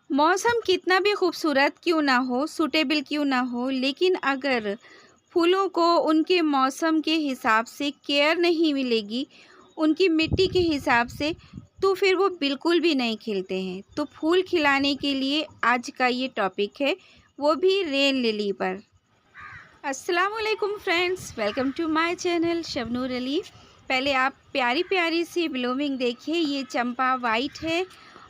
मौसम कितना भी खूबसूरत क्यों ना हो, सूटेबल क्यों ना हो, लेकिन अगर फूलों को उनके मौसम के हिसाब से केयर नहीं मिलेगी, उनकी मिट्टी के हिसाब से, तो फिर वो बिल्कुल भी नहीं खिलते हैं। तो फूल खिलाने के लिए आज का ये टॉपिक है, वो भी रेन लिली पर। अस्सलामुअलैकुम friends, welcome to my channel Shabnoor Ali. पहले आप प्यारी प्यारी सी ब्लूमिंग देखिए। ये चंपा वाइट है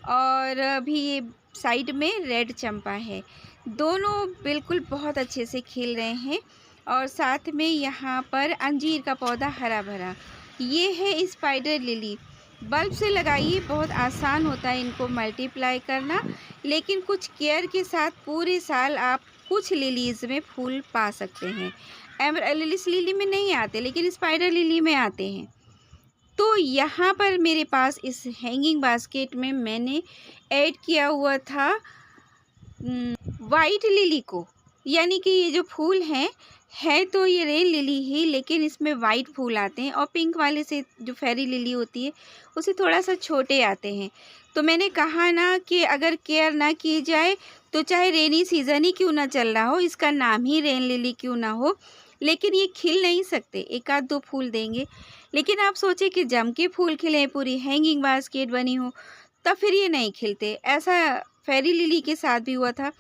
और अभी ये साइड में रेड चंपा है। दोनों बिल्कुल बहुत अच्छे से खिल रहे हैं और साथ में यहाँ पर अंजीर का पौधा हरा भरा। ये है स्पाइडर लिली। बल्ब से लगाइए, बहुत आसान होता है इनको मल्टीप्लाई करना, लेकिन कुछ केयर के साथ पूरे साल आप कुछ लिलीज़ में फूल पा सकते हैं। एमरल्स लिली में नहीं आते, लेकिन स्पाइडर लिली में आते हैं। तो यहाँ पर मेरे पास इस हैंगिंग बास्केट में मैंने ऐड किया हुआ था वाइट लिली को, यानी कि ये जो फूल हैं है तो ये रेन लिली ही, लेकिन इसमें वाइट फूल आते हैं और पिंक वाले से जो फेरी लिली होती है उसे थोड़ा सा छोटे आते हैं। तो मैंने कहा ना कि अगर केयर ना की जाए तो चाहे रेनी सीज़न ही क्यों ना चल रहा हो, इसका नाम ही रेन लिली क्यों ना हो, लेकिन ये खिल नहीं सकते। एक आध दो फूल देंगे, लेकिन आप सोचें कि जम के फूल खिले, पूरी हैंगिंग बास्केट बनी हो, तब फिर ये नहीं खिलते। ऐसा फेरी लिली के साथ भी हुआ था।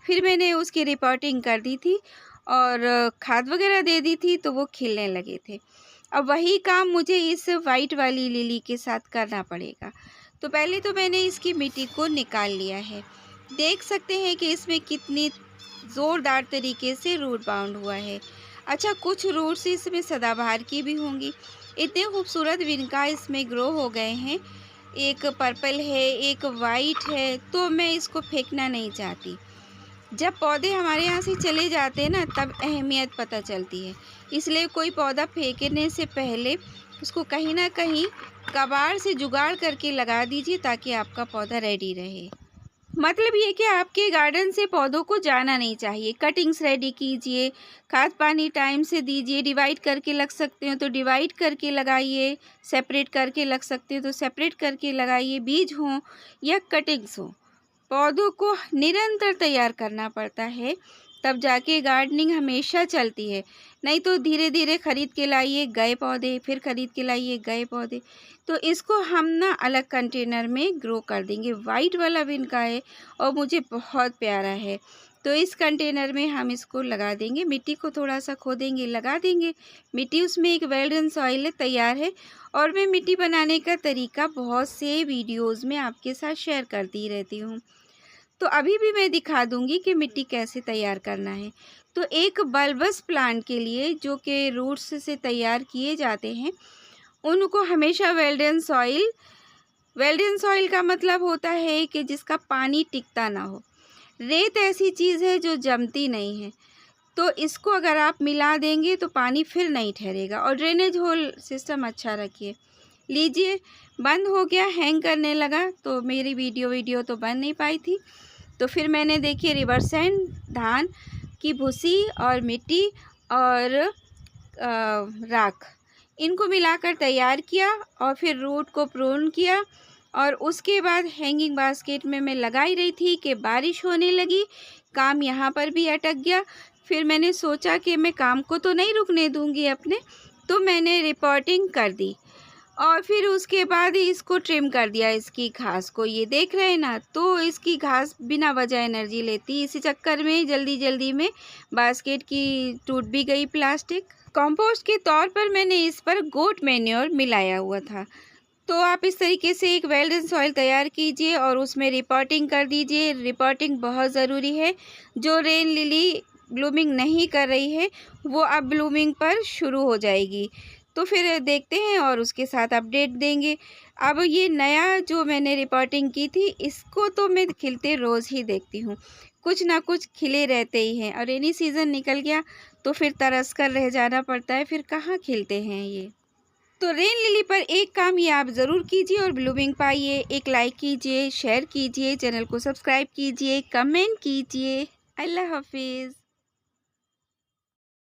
फिर मैंने उसकी रिपोर्टिंग कर दी थी और खाद वगैरह दे दी थी, तो वो खिलने लगे थे। अब वही काम मुझे इस वाइट वाली लिली के साथ करना पड़ेगा। तो पहले तो मैंने इसकी मिट्टी को निकाल लिया है। देख सकते हैं कि इसमें कितनी ज़ोरदार तरीके से रूट बाउंड हुआ है। अच्छा, कुछ रूट्स इसमें सदाबहार की भी होंगी। इतने खूबसूरत विनका इसमें ग्रो हो गए हैं। एक पर्पल है, एक वाइट है, तो मैं इसको फेंकना नहीं चाहती। जब पौधे हमारे यहाँ से चले जाते हैं ना, तब अहमियत पता चलती है। इसलिए कोई पौधा फेंकने से पहले उसको कहीं ना कहीं कबाड़ से जुगाड़ करके लगा दीजिए, ताकि आपका पौधा रेडी रहे। मतलब ये कि आपके गार्डन से पौधों को जाना नहीं चाहिए। कटिंग्स रेडी कीजिए, खाद पानी टाइम से दीजिए। डिवाइड करके लग सकते हो तो डिवाइड करके लगाइए, सेपरेट करके लग सकते हो तो सेपरेट करके लगाइए। बीज हो या कटिंग्स हो, पौधों को निरंतर तैयार करना पड़ता है, तब जाके गार्डनिंग हमेशा चलती है। नहीं तो धीरे धीरे ख़रीद के लाइए गए पौधे, फिर ख़रीद के लाइए गए पौधे। तो इसको हम ना अलग कंटेनर में ग्रो कर देंगे। वाइट वाला विनका है और मुझे बहुत प्यारा है, तो इस कंटेनर में हम इसको लगा देंगे। मिट्टी को थोड़ा सा खोदेंगे, लगा देंगे मिट्टी। उसमें एक वेल्डन सॉइल है, तैयार है। और मैं मिट्टी बनाने का तरीका बहुत से वीडियोज़ में आपके साथ शेयर करती रहती हूँ, तो अभी भी मैं दिखा दूंगी कि मिट्टी कैसे तैयार करना है। तो एक बल्बस प्लांट के लिए, जो कि रूट्स से तैयार किए जाते हैं, उनको हमेशा वेल्डन सॉइल का मतलब होता है कि जिसका पानी टिकता ना हो। रेत ऐसी चीज़ है जो जमती नहीं है, तो इसको अगर आप मिला देंगे तो पानी फिर नहीं ठहरेगा। और ड्रेनेज होल सिस्टम अच्छा रखिए। लीजिए, बंद हो गया, हैंग करने लगा, तो मेरी वीडियो तो बन नहीं पाई थी। तो फिर मैंने देखिए रिवर्स एंड धान की भूसी और मिट्टी और राख, इनको मिलाकर तैयार किया और फिर रूट को प्रून किया। और उसके बाद हैंगिंग बास्केट में मैं लगा ही रही थी कि बारिश होने लगी, काम यहाँ पर भी अटक गया। फिर मैंने सोचा कि मैं काम को तो नहीं रुकने दूँगी अपने, तो मैंने रिपोर्टिंग कर दी और फिर उसके बाद ही इसको ट्रिम कर दिया, इसकी घास को। ये देख रहे हैं ना, तो इसकी घास बिना वजह एनर्जी लेती। इसी चक्कर में जल्दी में बास्केट की टूट भी गई प्लास्टिक। कंपोस्ट के तौर पर मैंने इस पर गोट मैन्योर मिलाया हुआ था। तो आप इस तरीके से एक वेल्डन सॉइल तैयार कीजिए और उसमें रिपोर्टिंग कर दीजिए। रिपोर्टिंग बहुत ज़रूरी है। जो रेन लिली ब्लूमिंग नहीं कर रही है, वो अब ब्लूमिंग पर शुरू हो जाएगी। तो फिर देखते हैं और उसके साथ अपडेट देंगे। अब ये नया जो मैंने रिपोर्टिंग की थी, इसको तो मैं खिलते रोज़ ही देखती हूँ। कुछ ना कुछ खिले रहते ही हैं, और रेनी सीज़न निकल गया तो फिर तरस कर रह जाना पड़ता है, फिर कहाँ खिलते हैं ये। तो रेन लिली पर एक काम ये आप ज़रूर कीजिए और ब्लूमिंग पाइए। एक लाइक कीजिए, शेयर कीजिए, चैनल को सब्सक्राइब कीजिए, कमेंट कीजिए। अल्लाह हाफिज़।